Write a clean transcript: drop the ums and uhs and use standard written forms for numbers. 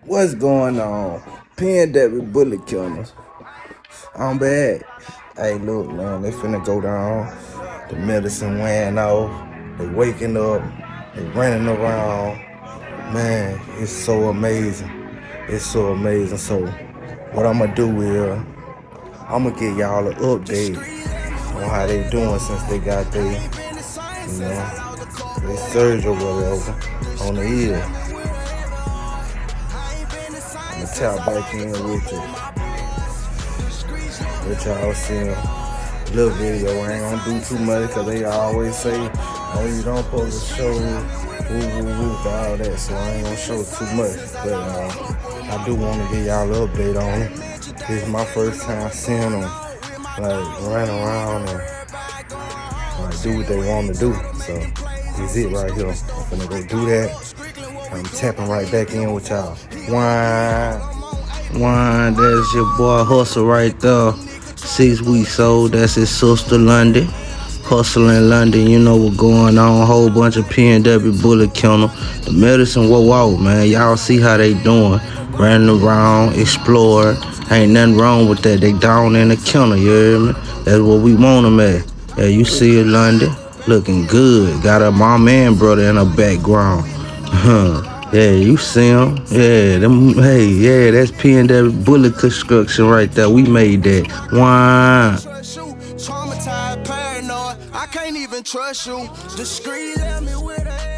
What's going on? PNW Bullet Killers. I'm back. Hey, look, man, they finna go down. The medicine wearing off. They waking up. They running around. Man, it's so amazing. It's so amazing. So, what I'm gonna do is, I'm gonna get y'all an update on how they doing since they got they surgery or whatever on the ear. I'm gonna tap back in with you. Let y'all see a little video. I ain't gonna do too much because they always say, oh, you don't supposed to show all that, so I ain't gonna show too much. But I do want to give y'all an update on it. This is my first time seeing them like run around and like do what they want to do. So this is it right here. I'm gonna go do that. I'm tapping right back in with y'all. One, that's your boy Hustle right there. 6 weeks old, that's his sister London. Hustle in London, you know what going on. Whole bunch of PNW Bullet Kennel. The medicine whoa out, man. Y'all see how they doing. Running around, explore. Ain't nothing wrong with that. They down in the kennel, you hear me? That's what we want them at. Yeah, you see it, London. Looking good. Got a mom and brother in the background. Yeah, you see him. Yeah, yeah, that's PNW Bullet Construction right there. We made that. One. Traumatized, paranoid, I can't even trust you. Discreet, let me with it.